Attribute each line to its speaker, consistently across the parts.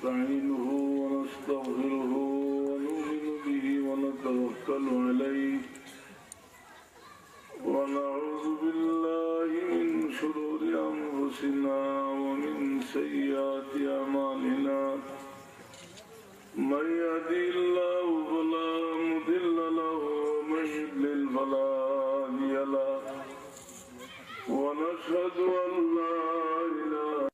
Speaker 1: ونستعينه ونستغفره ونؤمن به ونتوكل عليه ونعوذ بالله من شرور أنفسنا ومن سيئات أعمالنا من يهده الله فلا مضل له ومن يضلل فلا هادي له ونشهد أن لا إله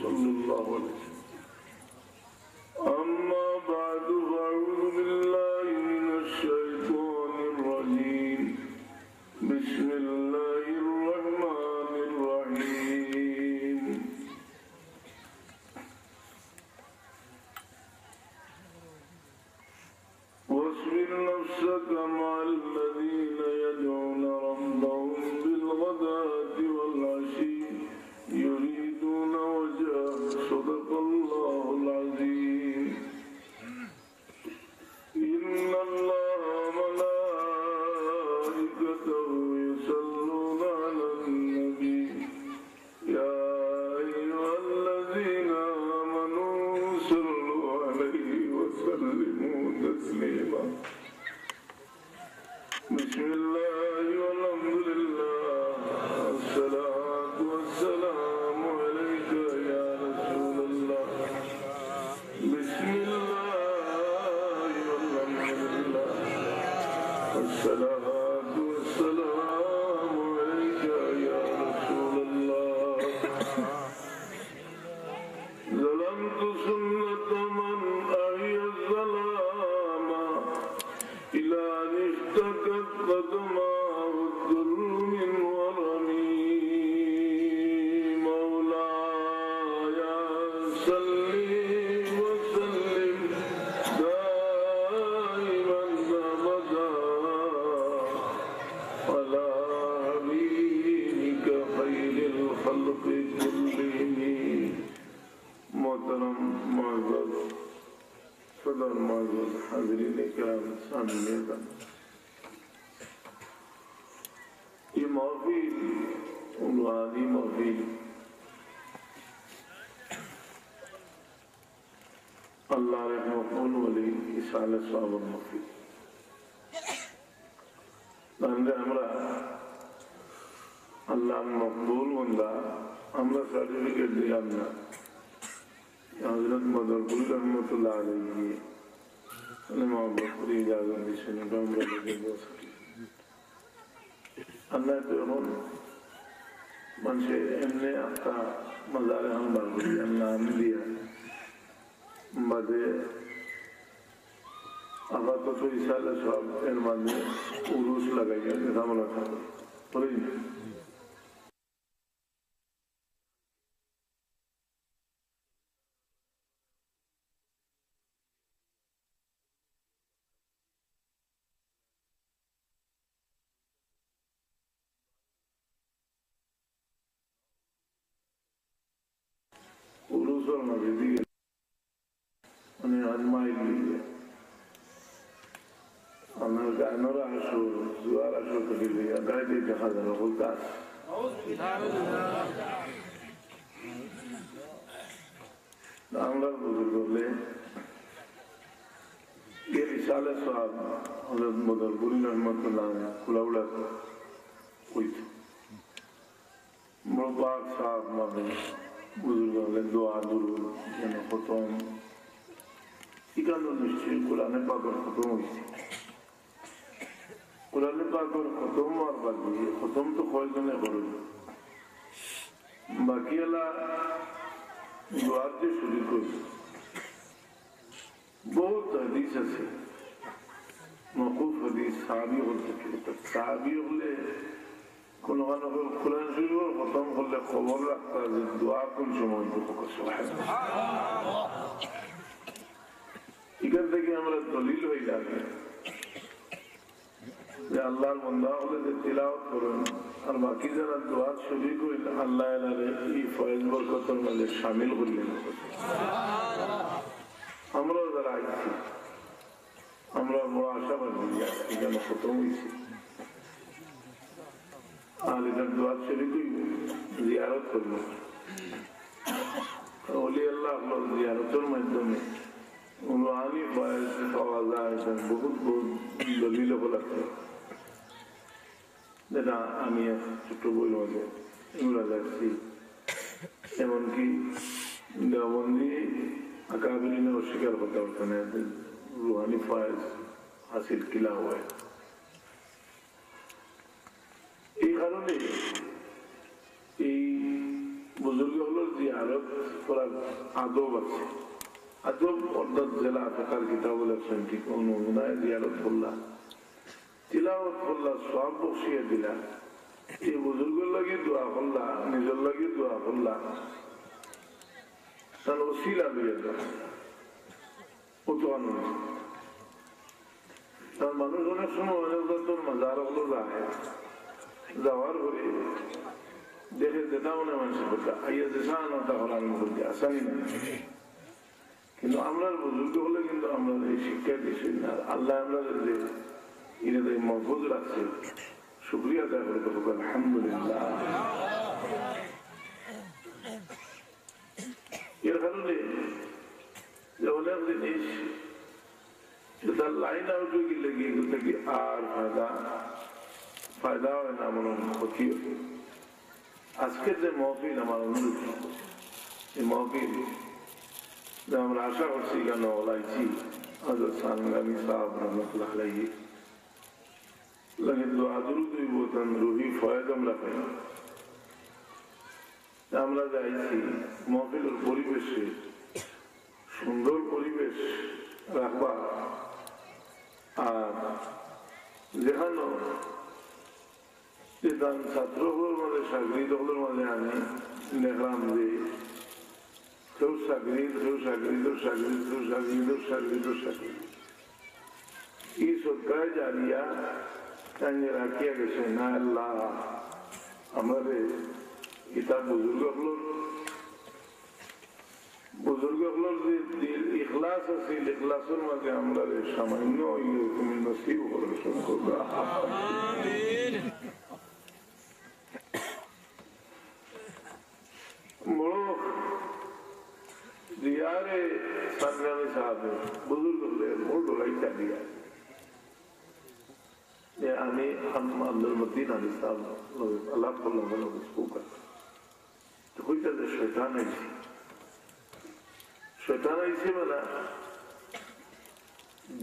Speaker 1: صلى الله عليه وسلم أما بعد فأعوذ بالله من الشيطان الرجيم بسم الله الرحمن الرحيم واصبر نفسك مع الذين يدعون ربهم بالغداة والعشي يريدون وجهه صدق الله العظيم إن الله وملائكته يصلون على النبي يا أيها الذين آمنوا صلوا عليه وسلموا تسليما بسم الله والحمد لله والصلاة والسلام عليك يا رسول الله بسم الله والحمد لله والصلاة والسلام عليك يا رسول الله ظلمت سنة من أحيا الظلام إلى أن اشتكت قدماه الذل من ورمي مولاي صل وسلم دائما أبدا على حبيبك خير الخلق كلهم محترم معزز صدر معزز حاضرین کرام سامعین یہ محفل عنوانی محفل اللہ رحمہ ولی ইসালে সওয়াব محفل তাহলে আমরা আল্লাহ মকবুল বান্দা আমরা সার্টিফিকেট দিলাম না हज़रत मदरपुर रहमतुल्लाह अलैहि इजाजत दिशेने डोमरा लगे अल्लाह तो हम मनसे एमने आपका मज़ारे हम बाबूजी अल्लाह ने दिया मदे अब तो इसाले सब एरमान में उरूस लगाएंगे जैसा मना था पर बाकी अल्लाह दुआ से शुरू कर बहुत हदीस আছে मौकूफ हदीस साहबी हो सके तो साहबी होले কোন কোন কোরআন শুরু আর খতম করলে খবর রাখতা যে দোয়া কোন সময় করতে সুবহানাল্লাহ এখান থেকে আমরা দলিল হই লাগে যে আল্লাহর বান্দা হলে যে তিলাওয়াত করেন আর বাকি যারা দোয়া শরীক হইল আল্লাহ এলারে এই ফয়েজ বরকতের মাঝে শামিল করলেন। আমরাও যারা আইছি আমরা বড় আশাবাদী এখানে প্রথম হয়েছি আর এটার দোয়া শরীক হইব জিয়ারত করব ওলি আল্লাহ আপনার জিয়ারতের মাধ্যমে উনআনি ফয়েজ পাওয়া যায় বহুত বহুত দলিল আছে যেটা আমি ছোট্ট বই মধ্যে এগুলো যাচ্ছি এমনকি দেওবন্দি আকাবিলিনে অস্বীকার করতে পারতেন রুহানি ফয়েজ হাসিল কিলা হয়। এই কারণে এই বুজুর্গগুলোর জিয়ারত করার আদব আছে। আদব অর্থাৎ জেলা থাকার কিতাব লেখছেন ঠিক অনুমোদনায় জিয়ারত করলা তিলাওয়াত করলা সব বসিয়ে দিলা এই বুজুর্গের লাগে দোয়া করলা নিজের লাগে দোয়া করলা তার ওসিলা দিয়ে দেওয়া কত আনন্দ। তার মানুষ অনেক সময় তোর মাজার হলো যায় যাওয়ার পরে দেখে যেটা মনে মানুষের কথা আইয়া যেটা আনন্দ হলার মধ্যে আসানি না কিন্তু আমরা বুজুর্গ হলে কিন্তু আমরা এই শিক্ষা দিচ্ছি না আল্লাহ আমরা যে ইনাদের মহফুজ রাখছে শুক্রিয়া আদায় করে দেবো আলহামদুলিল্লাহ। এর কারণে যে অনেক জিনিস তার লাইন আউট হয়ে গেলে গিয়ে থেকে আর ফায়দা হয় না মনে ক্ষতি হবে। আজকের যে মহফিল আমার অনুরোধ এই মহফিল আমরা আশা করছি কেন ওলাইছি হযরত সানগামী সাহেব রহমতুল্লাহ আলাইহি লাগে দোয়া দুরূদ বলতেন রুহি ফয়েজ আমরা পাই। আমরা যাইছি মহফিলের পরিবেশে সুন্দর পরিবেশ রাখবা আর যেখানে ছাত্রগুলোর মাঝে ছাত্রীদের মাঝে আমি দেখলাম যে কেউ চাকরির কেউ চাকরিদের চাকরি কেউ চাকরিদের চাকরিদের চাকরি এই সরকার জানিয়া রাখিয়া গেছে না আল্লাহ আমাদের এটা বুজুর্গগুলোর যে দিল ইখলাস আছে ইখলাসের মাঝে আমরা সামান্য তুমি নসিব করে বড় দিয়ারে সানগামী সাহেব বুজুর্গ বড় ডোলাইটা দিয়া আমি আব্দুল মতিন আলী সাহেব আল্লাহ কইটা যে শয়তান আইছে শয়তান আইছে মানে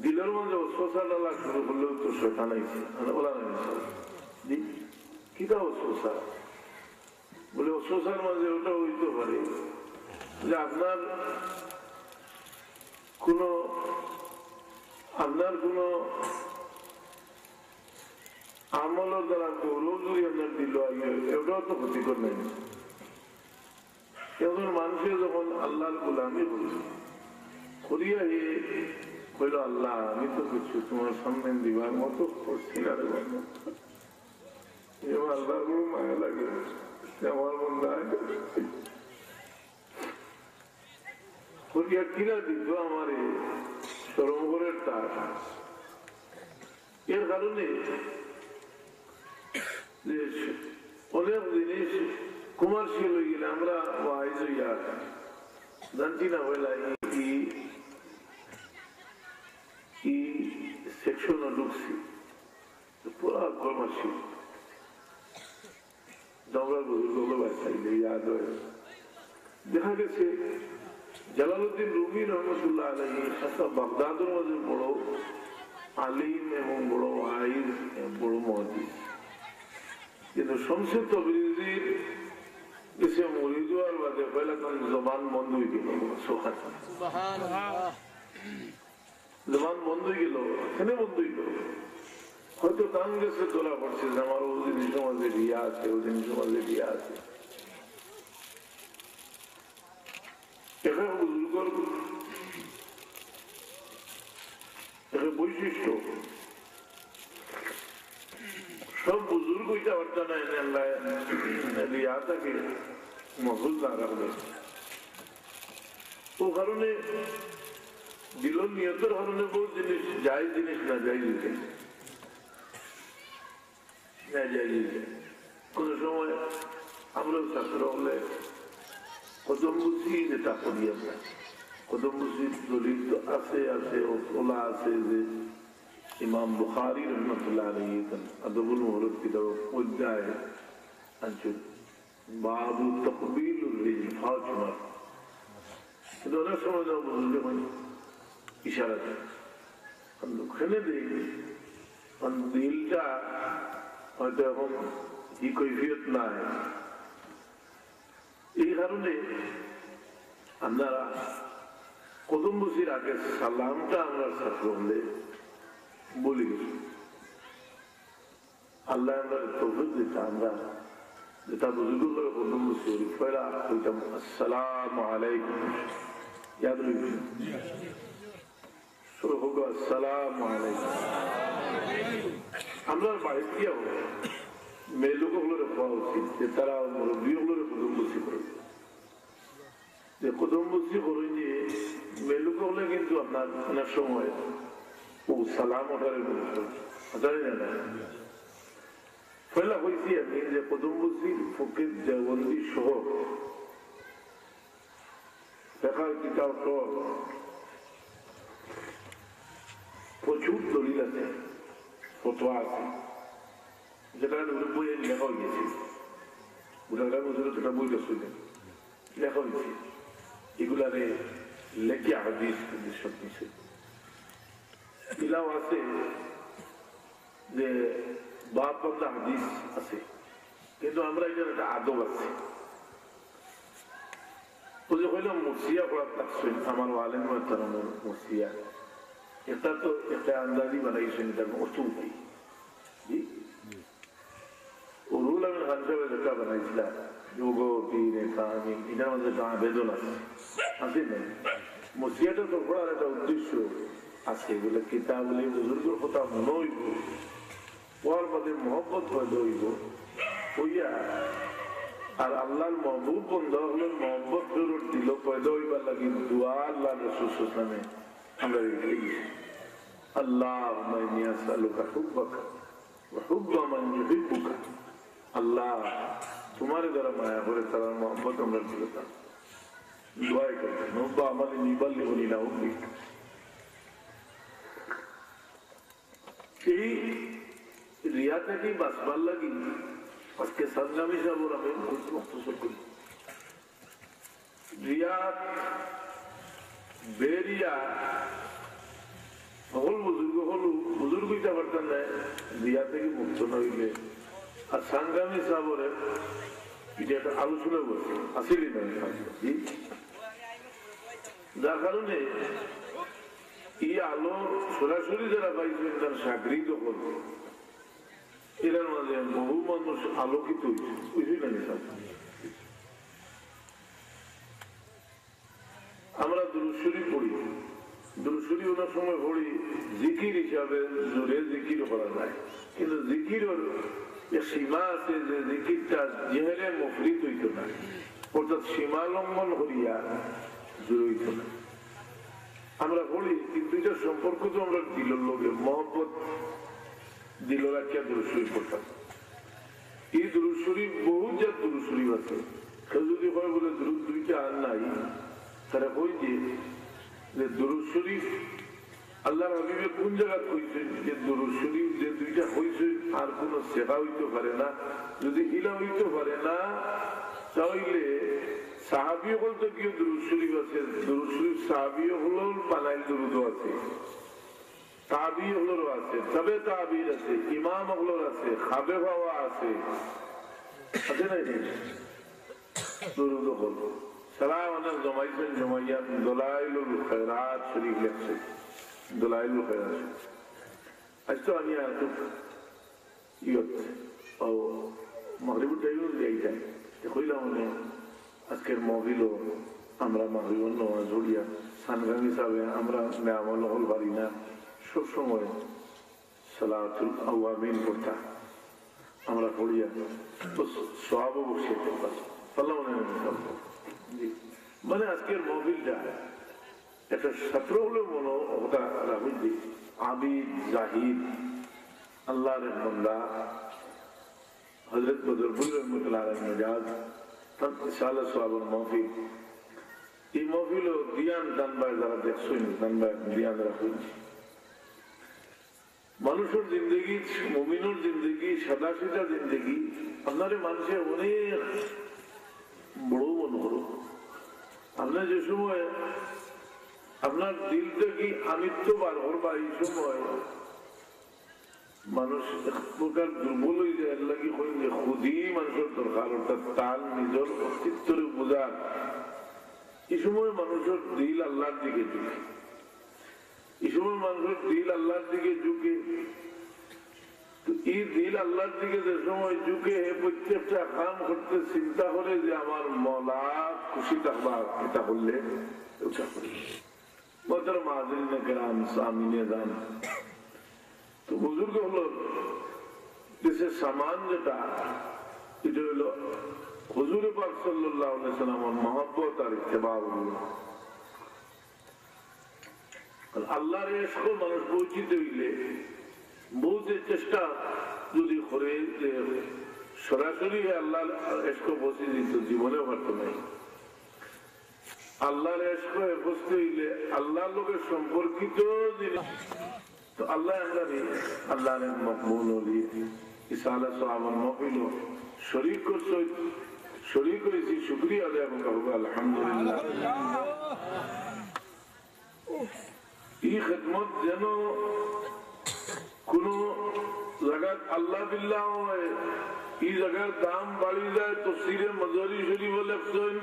Speaker 1: দিলের মধ্যে ওসওয়াসা ডালা শুরু করলেও তো শয়তান আইছে বলা নাই কিটা ওসওয়াসা বলে ওসওয়াসার মাঝে ওটা হইতে পারে যে আপনার কোন আমলের দ্বারা গৌরব যদি আপনার দিল এটাও তো ক্ষতিকর নেই। এখন মানুষের যখন আল্লাহর গোলামি করিয়া কইল আল্লাহ আমি তো কিছু তোমার সামনে দিবার মতো করছি না রে এবার আল্লাহর বড় মায়া লাগে আমার বন্ধা করিয়া কিনা দিত আমার সরোবরের তার। এর কারণে অনেক জিনিস কমার্শিয়াল হয়ে গেলে আমরা ওয়াইজ হইয়া জানছি না হইলা এই সেকশনে ঢুকছি পুরা কমার্শিয়াল আমরা বুজুর্গ বাচ্চাইলে ইয়াদ হয়। দেখা গেছে জালালউদ্দিন রুমি রহমতুল্লাহ আলাইহি বাগদাদের মধ্যে বড় আলিম এবং বড় ওয়াইজ বড় মুহাদ্দিস কিন্তু শমসে তবরিজির এসে মুরিদ হওয়ার বাদে পয়লা তখন জবান বন্ধ হয়ে গেল জবান বন্ধ হয়ে গেল এখানে বন্ধ হয়ে গেল হয়তো কান গেছে তোলা পড়ছে যে আমার ও জিনিস সমাজে রিয়া আছে ও জিনিস সমাজে রিয়া আছে এখানে বুজুর্গর বৈশিষ্ট্য পারতাম না এনে আল্লাহ রিয়াটাকে মহল না রাখবে ও কারণে দিল নিয়তের কারণে বহু জিনিস যায় জিনিস না যাই দিতে না যাই দিতে কোন সময় আমরা ছাত্র হলে কদম বুঝি যেটা করি আমরা কদম বুঝির দলিল তো আছে আছে ও তোলা আছে যে ইমাম বুখারী রহমাতুল্লাহ আলাইহি আদবুল মুফরদ কিতাব অধ্যায় আছে বাবু তাকবীলুর রিজল ফাতিমা কিন্তু অনেক সময় যাও বুঝলে মানে ইশারা দেয় ওখানে দেখি দিলটা হয়তো এখন কি কৈফিয়ত নাই এই কারণে আপনারা কদম বসির আগে সালামটা আমরা ছাত্র হলে বলি গেছি আল্লাহ আমরা তৌফিক দিতে আমরা যেটা বুজুর্গ করে কদম বসি পয়লা কইতাম আসসালামু আলাইকুম ইয়াদ রইবে শুরু হোক আসসালামু আলাইকুম আমরা বাড়ি গিয়ে মেয়ে লোকগুলোর পাওয়া উচিত যে তারা মুরব্বীগুলোর কদম বসি করে যে কদম বসি করেন যে মেয়ে লোক হলে কিন্তু আপনার অনেক সময় ও সালাম ওঠারের জানি না পয়লা হয়েছি আমি যে কদম বসি ফকির দেওবন্দি সহ দেখার কিতাব প্রচুর দলিল আছে ফতোয়া আছে যেটা বইয়ে লেখা হয়ে গেছে বুঝাটা বুঝলে যেটা বইটা শুনে লেখা হয়েছে এগুলারে লেখে হাদিস সব কিছু এলাও আছে যে বাপ বান্দা হাদিস আছে কিন্তু আমরা এখানে একটা আদব আছে বুঝে হইলাম মুসিয়া পড়ার লাগছে আমার আলেম মুসিয়া এটা তো একটা আন্দাজি বানাইছেন এটা অসুখ রুল আমি হানসাবে যেটা বানাইছিলাম যোগ পীর কামি এটার মধ্যে বেদন আছে আছে না মুসিয়াটা তো পড়ার একটা উদ্দেশ্য আছে বলে কিতাব বলে বুজুর্গের কথা মনে হইব পড়ার মধ্যে মহব্বত পয়দা হইব হইয়া আর আল্লাহর মহবুব বন্ধুগুলোর মহব্বত জরুর দিল পয়দা হইবার লাগি দোয়া আল্লাহ রাসূল নামে আমরা রেখে আল্লাহুম্মা ইন্নী আসআলুকা হুব্বাকা ওয়া হুব্বা মান ইউহিব্বুকা আল্লাহ তোমারে দ্বারা মায়া করে তার মহব্বত আমরা দিলাম দোয়া করি নব্বা আমাদের নিবাল্লিগুনি না হুব্বিক এই রিয়াটাকেই বাঁচবার লাগি আজকে সংগ্রামী সাহেব আমি বক্তব্য করি রিয়াত বেরিয়া সকল বুজুর্গ হলু বুজুর্গ হইতে পারতেন না রিয়া থেকে মুক্ত নইলে আর সংগ্রামী সাহেবের এটা একটা আলোচনা বলছে আসেনি না যার কারণে এই আলো সরাসরি যারা পাইছেন তার সাগরিত করবে এরার মাঝে বহু মানুষ আলোকিত হয়েছে আমরা দুরূদ শরীফ পড়ি দুরূদ শরীফ অনেক সময় পড়ি জিকির হিসাবে জোরে জিকির করা যায় কিন্তু জিকিরের সীমা আছে যে জিকিরটা জেহেরে মুফরিদ হইত না অর্থাৎ সীমা লঙ্ঘন করিয়া জোর হইত না আমরা পড়ি কিন্তু এটা সম্পর্ক তো আমরা দিলের লোকের মহব্বত দিল রাখিয়া দুরূদ শরীফ পড়তাম এই দুরূদ শরীফ বহু জাত দুরূদ শরীফ আছে কেউ যদি হয় বলে দুরূদ দুইটা আর নাই তারা কই যে দুরূদ শরীফ আল্লাহর হাবিবে কোন জায়গা কইছে যে দুরূদ শরীফ যে দুইটা হইছে আর কোন সেবা হইতে পারে না যদি ইলা হইতে পারে না তাহলে সাহাবী বলতে কি দুরূদ শরীফ আছে দুরূদ শরীফ সাহাবী হলো বানাইল দুরূদ আছে তাবি হলোর আছে তবে তাবির আছে ইমাম হলোর আছে খাবে বাবা আছে আছে না দুরূদ হল সালাম অনেক জমাইছেন জমাইয়া দলাইলুল খায়রাত শরীফ লেখছে দলাইলুল খায়রাত আজ তো আমি আর তো ইয়ত ও মাগরিবের টাইমে যাই যায় কইলাম আজকের মহিলো আমরা মাগরিবের নামাজ পড়িয়া সানগাম হিসাবে আমরা নেয়ামল হল পারি না সবসময় সালাতুল আওয়াবিন পড়তাম আমরা পড়িয়া তো সব বসিয়ে পারি মানে আজকের মহফিলটা একটা ছাত্র হলে মনে ওটা রাহুলজি আবিদ জাহিদ আল্লাহর বান্দা হযরত বদরুল রহমাতুল্লাহ আলাইহি মেজাজ তার ইনশাআল্লাহ সওয়াবের মহফিল এই মহফিল দিয়ান দানবাই যারা দেখছেন দানবাই দিয়ান রাখুন মানুষের জিন্দগি মুমিনের জিন্দগি সাদা সিধা জিন্দগি আপনারে মানুষের অনেক বড় মনে করো আপনার যে সময় আপনার দিল থেকে আমিত্ব বার করবা এই সময় মানুষ এক প্রকার দুর্বল হয়ে যায় লাগি যে খুদি মানুষের দরকার অর্থাৎ তার নিজের অস্তিত্বের বোঝার এই সময় মানুষের দিল আল্লাহর দিকে ঝুঁকে এই সময় মানুষের দিল আল্লাহর দিকে ঝুঁকে এই দিল আল্লাহর দিকে যে সময় ঝুঁকে প্রত্যেকটা কাম করতে চিন্তা করে যে আমার মওলা খুশি থাকবা এটা করলে ওটা করলে মতের মাহাজিন কেরাম সামিনে যান তো বুজুর্গ হলো দেশের সামান যেটা এটা হলো হুজুরে পাক সাল্লাল্লাহু আলাইহি সাল্লামের মহব্বত আর ইত্তেবা আল্লাহর ইশক মানুষ পৌঁছিতে হইলে বহুত চেষ্টা যদি করে যে সরাসরি আল্লাহর ইশক পৌঁছে দিত জীবনে পারত নাই আল্লাহর ইশক পৌঁছতে হইলে আল্লাহর লোকের সম্পর্কিত জিনিস তো আল্লাহ আমরা আল্লাহর মকবুল ওলি ইসালা সাহাবার মহফিল শরীক করেছি শুকরিয়া আদায় করবো আলহামদুলিল্লাহ এই খেদমত যেন কোন জায়গায় আল্লাহ বিল্লাহ হয় এই জায়গার দাম বাড়ি যায় তফসিরে মাজারি শরীফ লেখছেন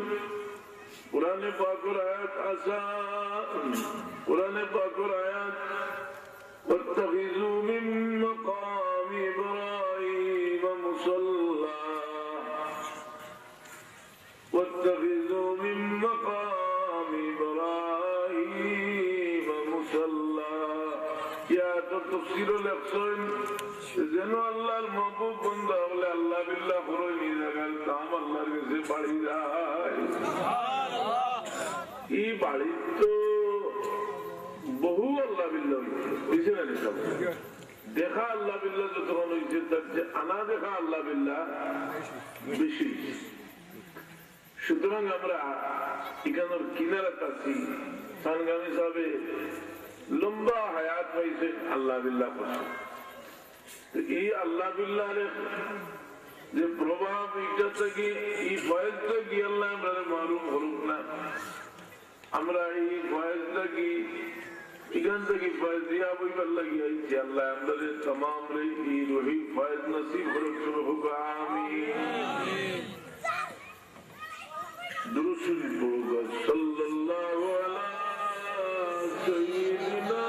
Speaker 1: কোরআনে পাকের আয়াত আসা কোরআনে পাকের আয়াত واتخذوا من مقام إبراهيم مصلى واتخذوا من مقام إبراهيم مصلى يا تفسير الأقصان যেন আল্লাহর মাহবুব বান্দা হলে আল্লাহ বিল্লাহ করে নিয়ে গেল তাম আল্লাহর কাছে বাড়ি যায় এই বাড়ি তো বহু আল্লাহ বিল্লাহ হয়েছে না সব দেখা আল্লাহ বিল্লাহ যতক্ষণ হয়েছে তার যে আনা দেখা আল্লাহ বিল্লাহ বেশি সুতরাং আমরা এখানের কিনারাত আছি সানগামী সাহেবে লম্বা হায়াত পাইছে আল্লাহ বিল্লাহ করছে এই আল্লাহ বিল্লাহ যে প্রভাব এটা থেকে এই ফয়েজটা কি আল্লাহ আমরা মালুম করুক না আমরা এই ফয়েজটা কি এখান থেকে ফয়েজ দিয়া বইবার লাগিয়ে আইছি আল্লাহ আমাদের तमाम এই রহি ফয়েজ নসিব করুক হোক আমিন দুরূদ শরীফ পড়ো সাল্লাল্লাহু আলা সাইয়্যিদিনা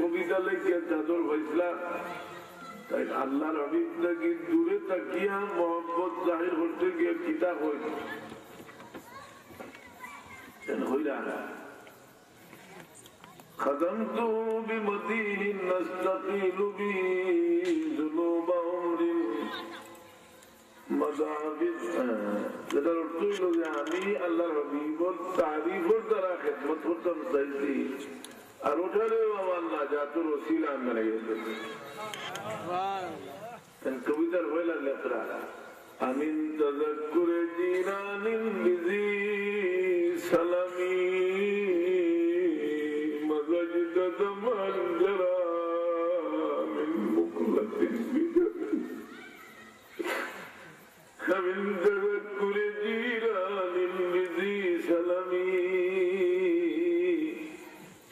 Speaker 1: কবিতা লেখে চাদর হয়েছিল তাই আল্লাহর হাবিব নাকি দূরে তাকিয়া মোহাম্মদ জাহির করতে গিয়ে কিতাব হইলা خدمت بمدين نستقيل به ذنوب عمر যেটার অর্থ হইল যে আমি আল্লাহর হাবিবর তারিফের দ্বারা খেদমত করতাম চাইছি আর ওঠারেও আমার না জাতুর ওসিলা আমি গেছে কবিতার হইলা লেখরা আমিন তাযাক্কুরে জিনানিন বিজি সালামি মজজদ মঞ্জরা মিন মুকলাতিন বিদামি আমিন তাযাক্কুরে জিনানিন বিজি সালামি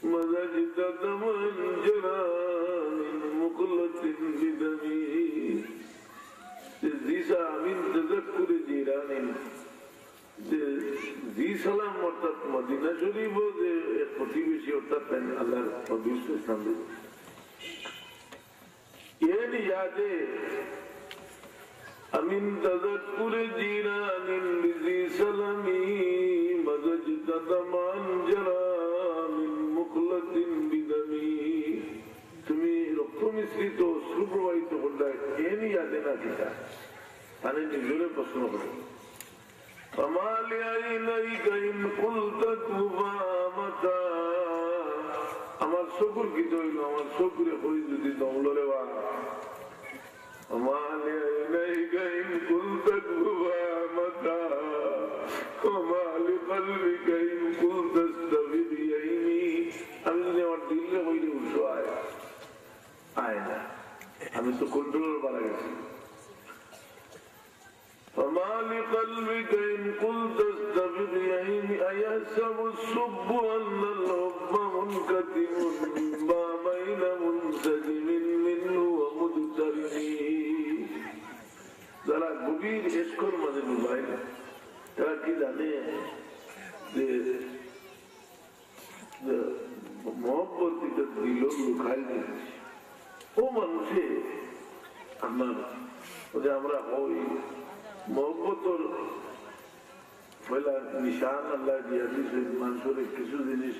Speaker 1: مزجت منجرا من مقلة بدمي জিসা আমিন তাযাক্কুর জিরানিন জি সালাম অর্থাৎ মদিনা শরীফ যে প্রতিবেশী অর্থাৎ আল্লাহর পবিত্র স্থান এর ইয়াদে من تذكر جيران بذي سلم مزجت دما جرى من مخلة بدمي তুমি রক্ত মিশ্রিত অশ্রু প্রবাহিত করলে এনি ইয়াদে না কিতা তাহলে নিজের প্রশ্ন করো আমার চকুর কি হইল আমার চকুরে হই যদি দমলরে বা আমি যদি আমার দিল্লে হইলে উৎস আয় না আমি তো কন্ট্রোল বাড়া গেছি فما لقلبك إن قلت استفد يعيني أيحسب الصب أن الحب منكتم ما بين منسجم منه ومدترم যারা গভীর এসকর মাঝে ডুবাই তারা কি জানে যে মহব্বত দিল লুকাই দিয়েছে ও মানুষে আপনার আমরা ওই মহব্বতর নিশান আল্লাহ দিয়া দিয়েছে মানুষের কিছু জিনিস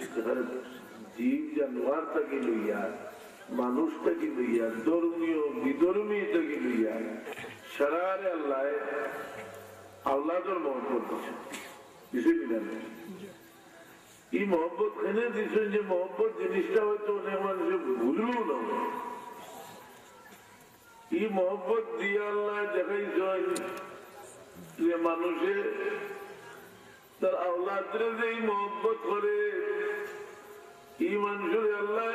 Speaker 1: জীব জানোয়ার থেকে লইয়া মানুষ থেকে লইয়া ধর্মীয় বিধর্মী থেকে লইয়া সারারে আল্লাহ আল্লাহর মহব্বত দিচ্ছে বিষয় মিলান এই মহব্বত এনে দিচ্ছেন যে মহব্বত জিনিসটা হয়তো অনেক মানুষের ভুলও না এই মহব্বত দিয়ে আল্লাহ দেখাইছেন যে মানুষে তার আওলাদরে যে এই মহব্বত করে এই মানুষের আল্লাহ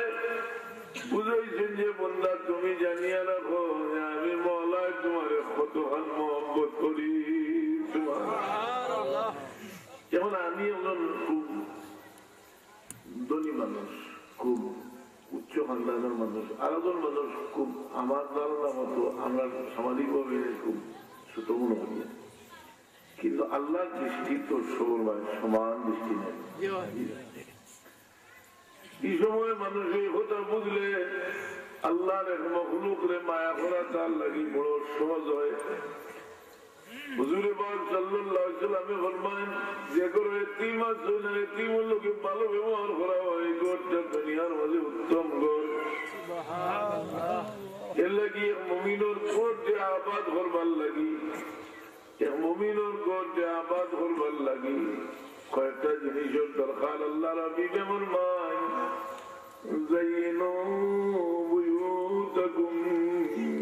Speaker 1: বুঝাইছেন যে বন্দা তুমি জানিয়া রাখো যে আমি মওলায় তোমার কতখান মহব্বত করি যেমন আমি একজন খুব ধনী মানুষ খুব উচ্চ খানদানের মানুষ আর একজন মানুষ খুব আমার ধারণা মতো আমরা সামাজিক ভাবে খুব ছোট মনে করি কিন্তু আল্লাহর দৃষ্টি তো সমান দৃষ্টি নেই এই সময় মানুষ এই কথা বুঝলে আল্লাহর এক মখলুকরে মায়া করা তার লাগি বড় সহজ হয় হুজুরে পাক সাল্লাল্লাহু আলাইহি ওয়াসাল্লামে ফরমায়েন যে করে এতিম আছে না এতিমের লোকে ভালো ব্যবহার করা হয় গোটা দুনিয়ার মধ্যে উত্তম গড় সুবহানাল্লাহ এর লাগি মুমিনের কোটে আবাদ করবার লাগি এক মুমিনের কোটে আবাদ করবার লাগি কয়েকটা জিনিসের দরকার আল্লাহ রাব্বি ফরমায় যায়িনু বুয়ুতাকুম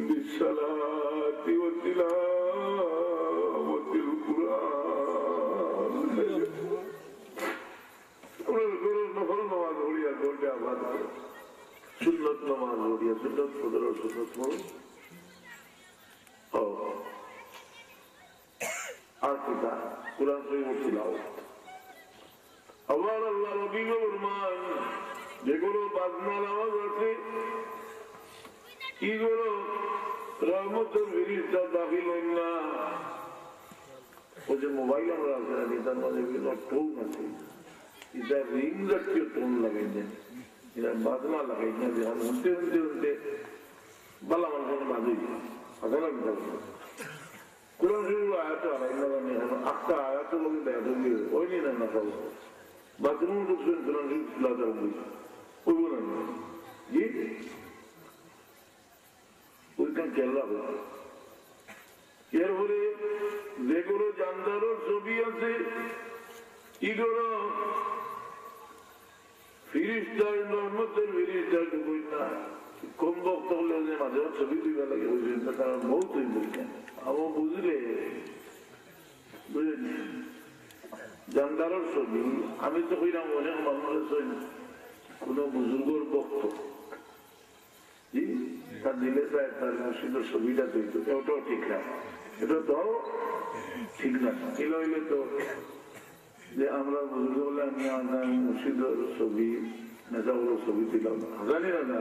Speaker 1: বিসসালাতি ওয়া তিলাওয়াতিল কুরআন নফল নামাজ পড়িয়া কোটে আবাদ করো সুন্নত নামাজ পড়িয়া সুন্নত পড়ো সুন্নত পড়ো আর কিতা কুরআন শরীফ তিলাওয়াত আবার আল্লাহ রাব্বি ফরমান যেগুলো বাজনা নামাজ আছে এগুলো রহমতের ফেরেশতা দাখিল হন না ও যে মোবাইল আমরা আছে না এটার মধ্যে বিভিন্ন টোন আছে এটা রিং জাতীয় টোন লাগাই দেন এটা বাজনা লাগাই দেন যখন উঠতে উঠতে উঠতে বালা মানুষের বাজুই আসলে কোরআন শরীফ আয়াত আলাই না জানি আটটা আয়াত লোক দেখা ওই নিয়ে না সব বাথরুম ঢুকছেন কোরআন শরীফ লাগার বলছে ওই বলেন জি ওইখান খেলা হচ্ছে এরপরে যেগুলো জানদারোর ছবি আছে এগুলো ফিরিস্তার রহমতের ফিরিস্তার ঢুকুই না কম বক্ত হলে যে মাঝে ছবি দিবে লাগে বুঝলেন না কারণ বহুত হয়ে বলছেন আমার বুঝলে বুঝলেন জানদারোর ছবি আমি তো কইলাম অনেক মানুষের ছবি কোন বুজুর্গর বক্ত জি তার দিলে তার মসজিদের ছবিটা তৈরি ওটাও ঠিক না এটা তো ঠিক না এলো হইলে তো যে আমরা বুজুর্গ বলে আমি আমার মসজিদের ছবি নেতাগুলোর ছবি দিলাম জানি না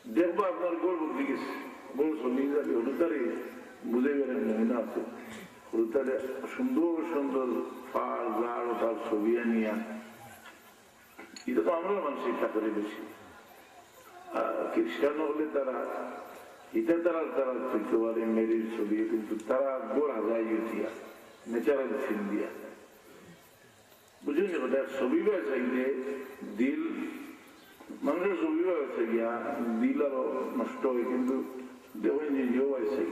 Speaker 1: দেখবো আপনার গোল বুদ্ধি গেছে বড় ছবি যাবে হলুদারে বুঝে গেলেন মহিনা আছে হলুদারে সুন্দর সুন্দর পাল গাড় তার ছবি আনিয়া এটা তো আমরা মানুষ ইচ্ছা করে বেশি খ্রিস্টান হলে তারা এটা তারা করতে পারে মেরির ছবি, কিন্তু তারা গোড়া যায় দিয়া ন্যাচারাল সিন দিয়া বুঝলি ওটা ছবি চাইলে দিল মানুষের ছবি আছে গিয়া দিল আরো নষ্ট হয়, কিন্তু দেখুন নিজেও আছে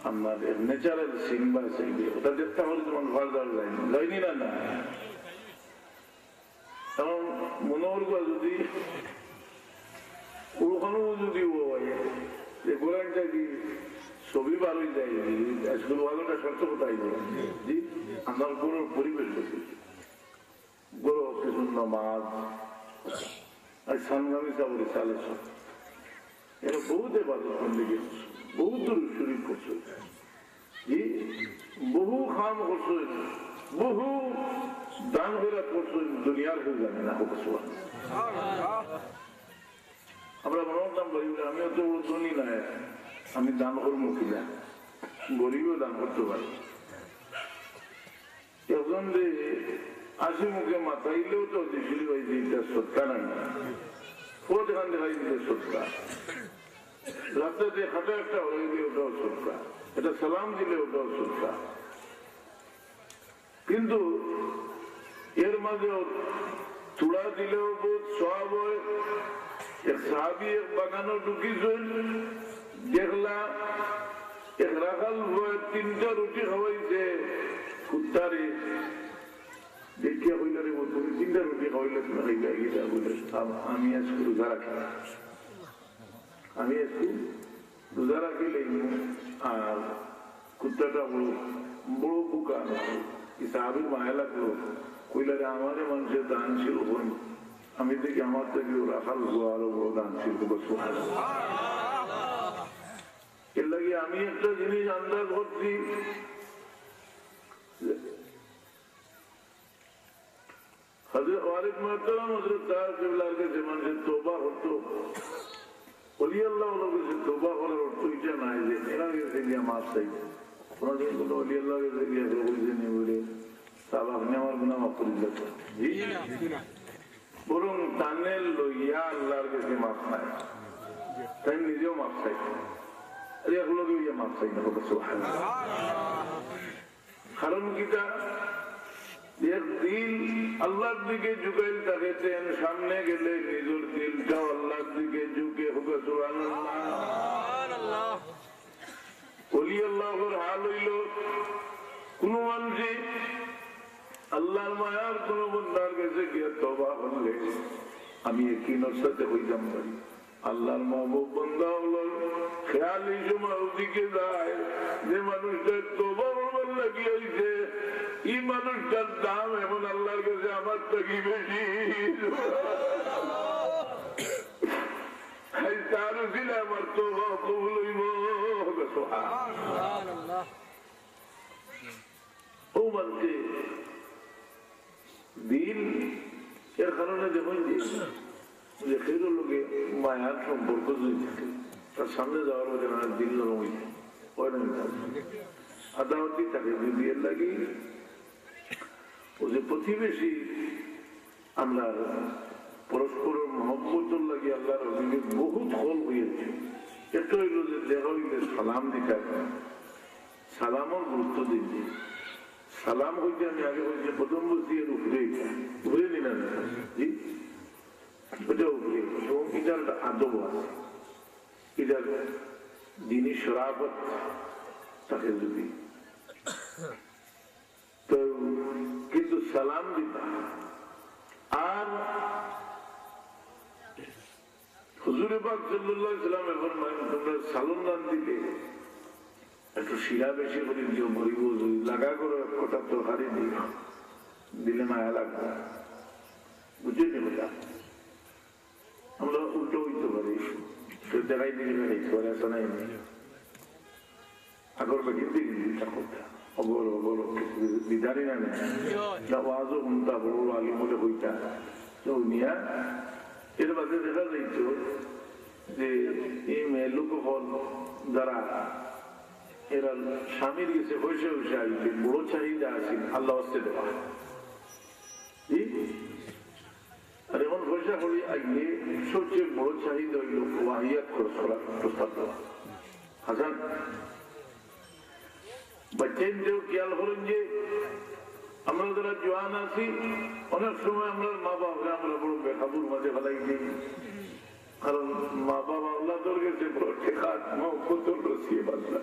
Speaker 1: আপনার ন্যাচারাল সিন বা চাইলে ওটা দেখতে হলে তোমার ফার্দার যায়নি যায়নি না না কারণ মনোহর যদি ওখানেও যদি ও যে গোলানটা কি ছবি ভালোই যায় আজকাল ভালোটা শর্ত কোথায় জি আমার কোনো পরিবেশ গরো কিছু নামাজ আর সানগামী চাবরি চালে সব এরা বহুত এবাদত বন্দেগি বহুত শরীর করছে জি বহু খাম করছে বহু দান করে করছে দুনিয়ার কেউ জানে না হোক আমরা মনে করতাম আমিও তো ধনী না আমি দান করবো কিনা গরিবও দান করতে পারি এখন যে আসি মুখে মাথাইলেও তো দিশিলি ভাই যে এটা সৎকা নাই কোথ এখান দেখাই দিতে সৎকা রাস্তাতে হাতে একটা হয়ে গিয়ে ওটাও সৎকা এটা সালাম দিলে ওটাও সৎকা কিন্তু এর মাঝে চূড়া দিলেও বহুত সব হয় এক সাহাবি এক বাগানো ঢুকিয়েছেন দেখলা এক রাখাল তিনটা রুটি খাওয়াইছে কুত্তারে দেখিয়া হইলে রে তুমি তিনটা রুটি খাওয়াইলে তুমি খাইলা গিয়ে বলে আমি আজকে রোজা রাখি আমি আজকে রোজা রাখিলে আর কুত্তাটা বড় বুকা সাহাবির মায়া লাগলো কইলারে আমারে মানুষের দান ছিল আমি দেখি আমার থেকে রাখাল আরো বড় দান ছিল এর লাগে আমি একটা জিনিস আন্দাজ করছি হযরত ওয়ারিদ মুহতারাম হযরত সাহেব কিবলার কাছে মানুষের তওবা হতো ওলি আল্লাহ কাছে তওবা করার অর্থ এটা নাই যে এরা গেছে গিয়া মাফ চাই কোনদিন কোনো ওলি আল্লাহ কাছে গিয়া বলছে নি বলে সাহেব আপনি আমার গুনাহ মাফ করে দিলেন বরং টানে লইয়া আল্লাহর কাছে মাফ নাই তাই নিজেও মাফ চাই এগুলোকে মাফ চাই না কারণ কিটা দিল আল্লাহর দিকে ঝুঁকাইল থাকেছেন সামনে গেলে নিজের দিলটাও আল্লাহর দিকে ঝুঁকে হবে সুবহানাল্লাহ ওলি আল্লাহর হাল হইল কোন মানুষে আল্লাহর মায়ার কোন বন্দার কাছে গিয়ে তওবা করলে আমি একইনের সাথে হইতাম পারি আল্লাহর মাহবুব বান্দা হলো খেয়ালি সময় ওদিকে যায় যে মানুষটার তওবা করবার লাগিয়েছে এই মানুষটার দাম এমন আল্লাহর কাছে আমার থেকে বেশি তারও ছিল আমার তওবা কবুল হইব সুবহানাল্লাহ ও বলতে দিন এর কারণে দেখুন যে খেরোর লোকে মায়ার সম্পর্ক যদি থাকে তার সামনে যাওয়ার মধ্যে না দিল নরম আদাওয়াতি থাকে যদি এর লাগে ও যে প্রতিবেশী আমরা পরস্পর মহব্বতর লাগে আল্লাহর অভিযোগ বহুত ফল হয়েছে একটা হইল যে দেখা হইলে সালাম দিতে সালামও গুরুত্ব দিচ্ছি সালাম হইতে আমি আগে বলছি প্রথম বলছি এর উপরে উপরে নিলাম জি ওটা উপরে এবং এটার আদব আছে এটার দিনই শরাবত তাকে যদি তো কিন্তু সালাম দিতাম আর হুজুর পাক সাল্লাল্লাহু আলাইহি ওয়াসাল্লাম ফরমান তোমরা সালাম দান দিলে একটু শিরা বেশি করে দিও মরিব লাগা করো একটা তরকারি দিও দিলে মায়া লাগবে বুঝে নেবে আমরা উল্টো হইতে পারি কেউ দেখাই দিলে করে আসা নাই আগর বা কিন্তু করতে অগর অগর বিদারি না আওয়াজও শুনতা বড় আগে মনে হইতা তো নিয়া এর বাদে দেখা যাইত যে এই মেয়ে লোক যারা এরা স্বামীর গেছে বসে বসে আসবে বড় চাহিদা আছে আল্লাহ আসতে দেওয়া আর এখন পয়সা পয়সা হলে আইলে সবচেয়ে বড় চাহিদা হইল ওয়াহিয়াত খরচ করার প্রস্তাব দেওয়া। হাসান বাচ্চাদেরও খেয়াল করেন যে আমরা যারা জোয়ান আছি অনেক সময় আমরা মা বাবা আমরা বড় বেকাবুর মাঝে ফেলাই দিই, কারণ মা বাবা আল্লাহ তোর গেছে বড় ঠেকাত মহব্বত রসিয়ে বাঁধলা।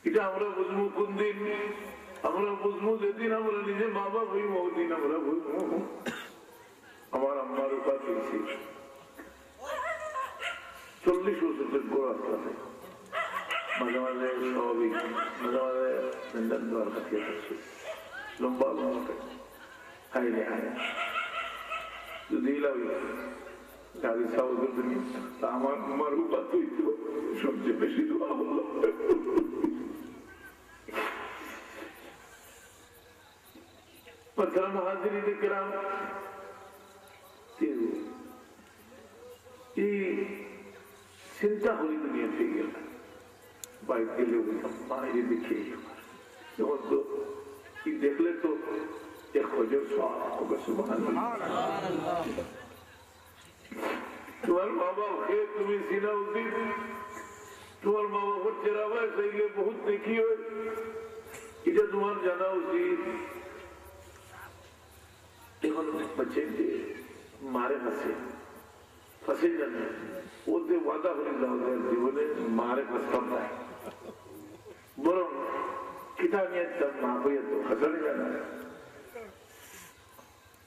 Speaker 1: এটা আমরা বুঝবো কোন দিন? আমরা বুঝবো যেদিন আমরা নিজে মা বাবা হইব, ওদিন আমরা বুঝবো। আমার আম্মার উপা পেয়েছি 40 বছরের বড় আসতে মাঝে মাঝে স্বাভাবিক, মাঝে মাঝে সেন্টার দেওয়ার কাছে থাকছে লম্বা লম্বা হাইরে হায় যদি গাড়ি সাউদ আমার আমার উপাত হইত সবচেয়ে বেশি দোয়া হলো। হাজিরি কেরাম এই চিন্তা করি দুনিয়া থেকে গেল বাইরে গেলে বাইরে দেখে যখন তো কি দেখলে তো এক হজর তোমার মা বাবাকে তুমি চিনা উচিত। তোমার মা বাবার চেরাবায় চাইলে বহুত দেখি হয়, এটা তোমার জানা উচিত। এখন বাচ্চা মারে ফাঁসে ফাঁসে জানে ওতে ওয়াদা করে যাওয়া যায় জীবনে মারে ফাঁসতাম নাই, বরং কিতাব নিয়ে মা হইয়া তো ফাঁসানি জানা।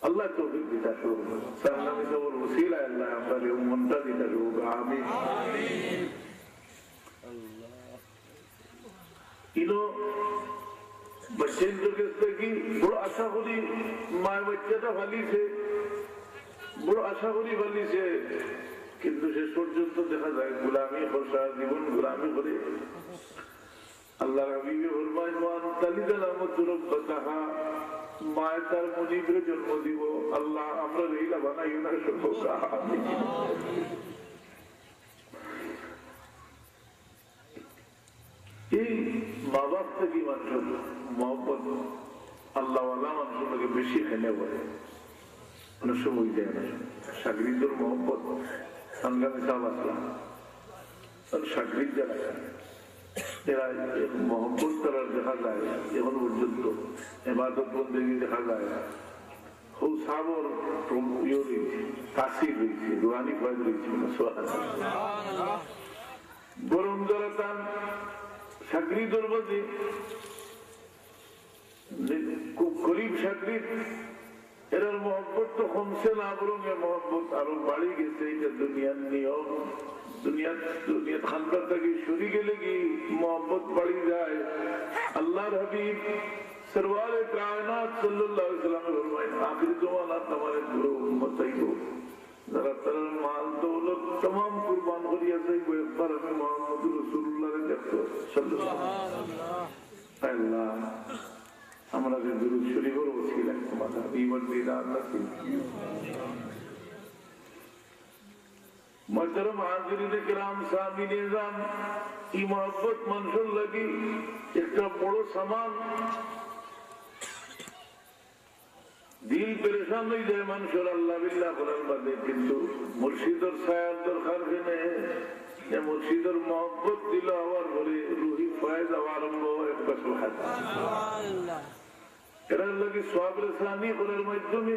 Speaker 1: আল্লাহ তৌফিক দিতা শুরু সালামে সবর ওসিলা আল্লাহ আমাদের মনটা দিতা শুরু আমিন। ইনো बच्चे की बड़ो आशा करी माय बच्चा फालिसे बड़ो आशा करी फालिसे किन्तु शेष पर्यन्त देखा जाए गुलामी खसा जीवन गुलामी करे। আল্লাহর হাবিবে ফরমায় মান তালিদা নামত রব্বাতাহা মায় তার মুজিবের জন্ম দিব। আল্লাহ আমরা রেইলা বানাইও না সর্বদা আমিন। এই মা বাপ থেকে মানুষের মহব্বত আল্লাহওয়ালা মানুষকে বেশি খেলে বলে অনেক সময় দেয় না। সাগরিদুর মহব্বত সংগ্রামী সাহেব আসলাম সাগরিদ যারা এরা মহব্বত তারা দেখা যায় এখন পর্যন্ত এবাদত বন্দেগী দেখা যায় খুব সাবর তাসির রয়েছে রুহানি ফয়েজ রয়েছে। বরং যারা তার সাগরিদুর মধ্যে খুব গরিব সাগরিদ এরার মহব্বত তো কমছে না, বরং এ মহব্বত আরো বাড়ি গেছে। এটা দুনিয়ার নিয়ম, দুনিয়ার খানদার থেকে সরি গেলে কি মহব্বত বাড়ি যায়। আল্লাহর হাবিব সরওয়ারে কায়নাত সাল্লাল্লাহু আলাইহি ওয়াসাল্লাম ফরমায় আখির জমানা তোমার পুরো উম্মত আইবো যারা তার মাল দৌলত तमाम কুরবান করিয়া যাইবো একবার আমি মুহাম্মদ রাসূলুল্লাহকে দেখতো সাল্লাল্লাহু আলাইহি আল্লাহ আমরা যে দুরূদ শরীফের ওসিলা তোমাদের ঈমান দিদার নসিব محترم حاضرین کرام سامعین نظام کی محبت منشور لگی ایک بڑو سامان দিল পরেশান হয়ে যায় মানুষের আল্লাহ বিল্লাহ করার বাদে, কিন্তু মুর্শিদের ছায়ার দরকার নেই। মুর্শিদের মহব্বত দিল হওয়ার পরে রুহি ফয়েজ আরম্ভ একটা এরা লাগে সব রেসানি করার মাধ্যমে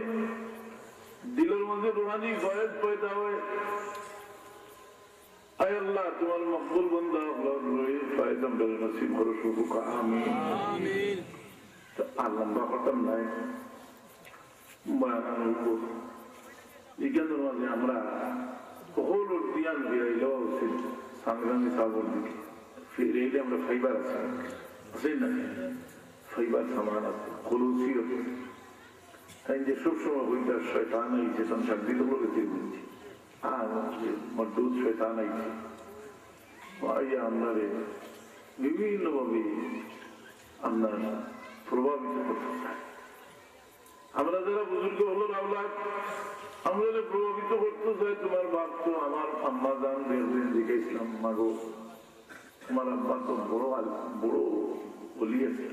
Speaker 1: দিলের মধ্যে রুহানি ফয়েজ পয়দা হয়। আয় আল্লাহ তোমার মকবুল বান্দা রুহি ফয়েজ আমরা নসিব করো শুরু আমিন। আল্লাহ বাকতাম নাই এখানের মাঝে আমরা হল তিয়ান ফিরাইল সংগ্রামী সাবর দিকে ফিরাইলে আমরা ফাইবার আছে না, ফাইবার সামান আছে খলুসি আছে যে সবসময় বইটার শয়তান আইছে সংসার দিল গেছে বুঝছি আর মজদুদ শয়তান আইছে আইয়া আমরা বিভিন্ন ভাবে আমরা প্রভাবিত করতে চাই। আমরা যারা বুজুর্গ হলো আওলাদ আমরা প্রভাবিত করতে চাই। তোমার বাপ তো আমার আম্মা জান জিজ্ঞাসলাম মাগো তোমার আব্বা তো বড় বড় বলি আছে,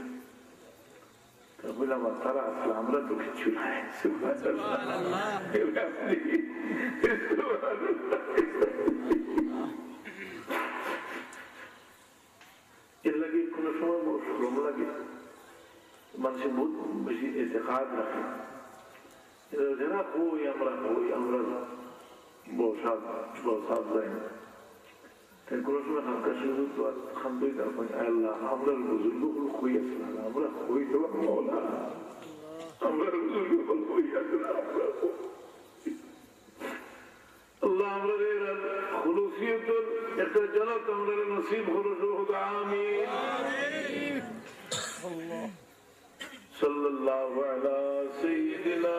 Speaker 1: তারপরে বললাম তারা আসলে আমরা তো কিছু নাই এর লাগে কোনো সময় শ্রম লাগে মানুষের বহুত বেশি এতে কাজ রাখে যারা কই আমরা বসাদ যাই না কোনো সময় হালকা শুধু তো খান্তই তারপর আল্লাহ আমরা বুজুর্গ হই আসলাম আমরা হই তোমার মৌলা আমরা বুজুর্গ হই আসলাম আল্লাহ আমরা খুলুসিয়তের একটা জানাত আমরা নসিব হলো আমিন সাল্লাল্লাহু আলা সাইয়্যিদিনা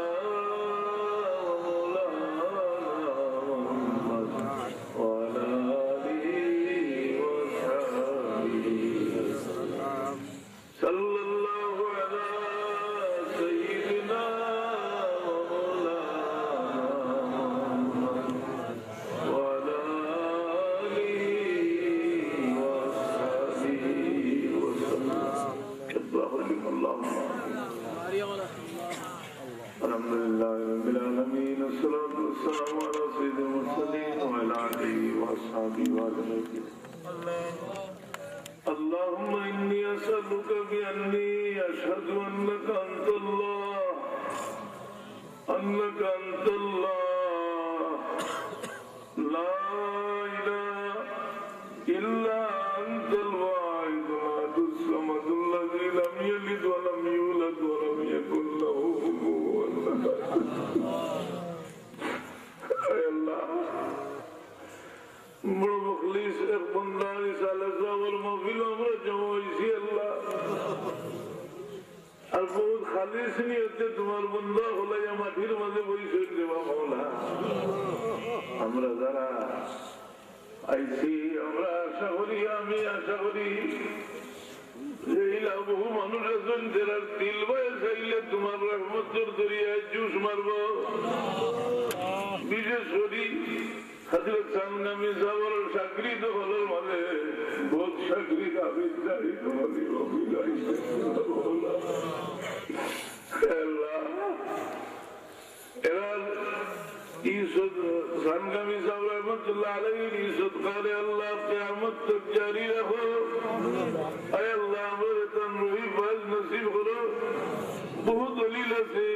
Speaker 1: اللهم إني أسألك بأني أشهد أنك أنت الله لا إله إلا أنت الواحد الأحد الصمد الذي لم يلد ولم يولد ولم يكن له كفوا أحد الله بڑا مخلص ایک بندہ رسالہ اور محفل عمر جمع اسی اللہ اور بہت خالص نہیں ہوتے تمہار بندہ ہولا یا ماتھیر مزے وہی سوچ دیوا مولا আমরা যারা আইসি আমরা আশা করি আমি আশা করি বহু মানুষ আছেন যারা দিল বয়ে চাইলে তোমার রহমতের দরিয়ায় জুস মারব বিশেষ করি হযরত সামনামী সাবর শাকরিত হলো মানে বহুত শাকরিত আমি চাই তোমারই অভিলাইছে আল্লাহ এরা ইজ্জত সামনামী সাবর রহমাতুল্লাহ আলাইহি ইজ্জত করে আল্লাহ কিয়ামত তক জারি রাখো আয় আল্লাহ আমাদের তনরুহি ফাজ নসিব করো বহুত দলিল আছে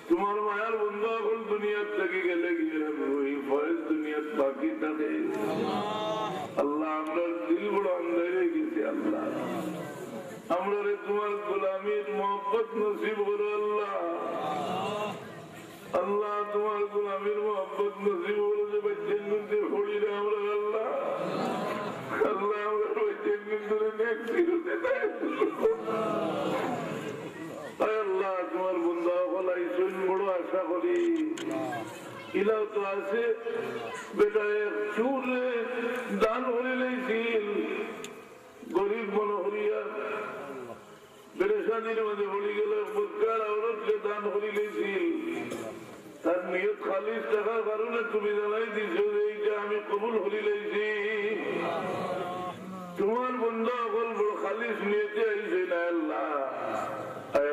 Speaker 1: তোমার মায়ার বন্ধু এখন দুনিয়ার থেকে গেলে গিয়ে ওই ফয়েজ দুনিয়ার বাকি থাকে আল্লাহ আমরা দিল বড় অন্ধেরে গেছি আল্লাহ আমরা তোমার গোলামীর মোহাম্মত নসিব করো আল্লাহ আল্লাহ তোমার গোলামীর মোহাম্মত নসিব করো যে বাচ্চের মধ্যে পড়ি রে আমরা আল্লাহ আল্লাহ আমরা বাচ্চের মধ্যে দেখছি আল্লাহ তোমার বন্ধু বলাই শুন বড় আশা করি ইলাও তো আছে বেটা চুর দান হয়ে লেছিল গরিব মনে হরিয়া বেরেশানির মধ্যে হলি গেল বুধকার আওরতকে দান হরি লেছিল তার নিয়ত খালিস টাকার কারণে তুমি জানাই দিছো যে এইটা আমি কবুল হরি লেছি তোমার বন্ধু অকল বড় খালিস নিয়েছে আইছে না আল্লাহ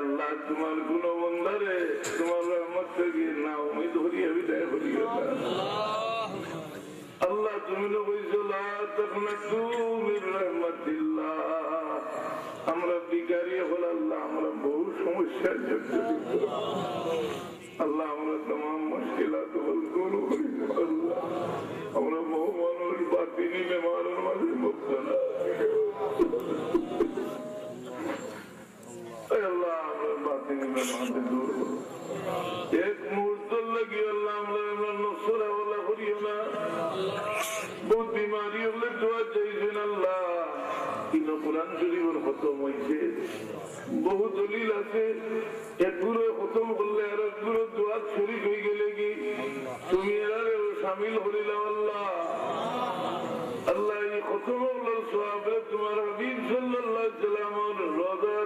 Speaker 1: আল্লাহ তোমার গুণ বন্ধারে তোমার রহমত থেকে না উমিদ হরিয়া বিদায় হরিয়া আল্লাহ তুমি বলছো লা তাকনাতু মির রাহমাতিল্লাহ আমরা বিকারি হল আল্লাহ আমরা বহু সমস্যার আল্লাহ আমরা तमाम মুশকিলাত হল দূর করি আল্লাহ আমরা বহু মানুষ বাতিনি বেমারের মাঝে মুবতলা আল্লাহ আমরা বাতিনি বেমারে দূর করো এক মুহূর্ত লাগি আল্লাহ আমরা নসরা ওয়ালা করিও না বহুত বিমারি হলে দোয়া চাইছেন আল্লাহ কিন্তু কোরআন শরীফের খতম হয়েছে বহু দলিল আছে একগুলো খতম করলে আর একগুলো দোয়া শরীফ হয়ে গেলে কি তুমি এরারে শামিল করিলাম আল্লাহ আল্লাহ এই খতম হলো সওয়াবে তোমার হাবিব সাল্লাল্লাহু আলাইহি সাল্লামের রওজা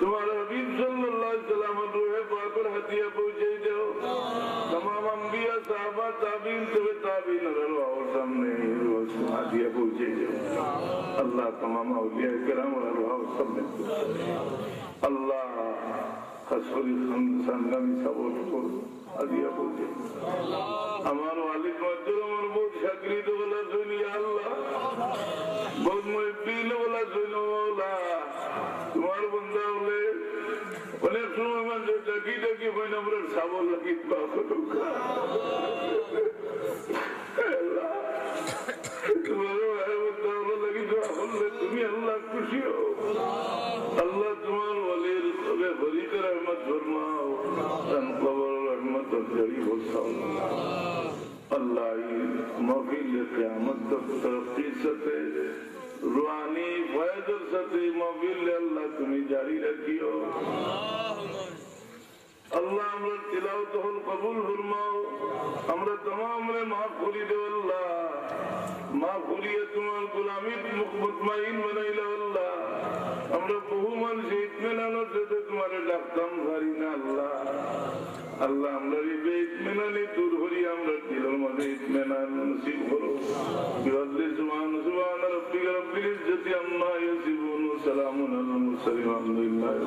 Speaker 1: তোমার হাবিব সাল্লাল্লাহু আলাইহি সাল্লামের রূহে পাকের হাদিয়া পৌঁছে দাও तमाम अंबिया साहबा ताबीन तबे ताबीन और सामने रोज दिया पहुंचे अल्लाह तमाम औलिया किराम और अल्लाह सब में अल्लाह खसफरी संगमी सपोर्ट को दिया पहुंचे हमारे वालिद मजदूर हमारे बहुत शागिर्द वाला सुनी अल्लाह बहुत मुहिब्बीन वाला सुनो वाला तुम्हारे बंदा बोले অনেক সময় মানে ডাকি ডাকি হয় না আমরা সাবল লাগি তুমি আল্লাহ খুশি হো আল্লাহ তোমার ওয়ালির বলিকে রহমত ফরমাও তান কবর রহমত জারি বসাও আল্লাহ মাহফিল কিয়ামত তক तरक्की সাথে रूहानी फैज़र सती महफिल अल्लाह तुम्हें जारी रखियो अल्लाह हमरा तिलावत कबूल फरमाओ हमरा तमाम रे माफ करी दे अल्लाह माफ करिए तुम्हार गुलामी मुतमईन बनाइला अल्लाह हमरा बहु मन से इत्मीनान से तुम्हारे डकम भारी ना अल्लाह अल्लाह हमरा रे इत्मीनान दूर करी हमरा दिलों में इत्मीनान नसीब करो बिफज़्लि सुभान सुभान रब्बिक रब्बिल इज्जति अम्मा यसिफून सलामुन अलल मुरसलीन अल्हम्दुलिल्लाह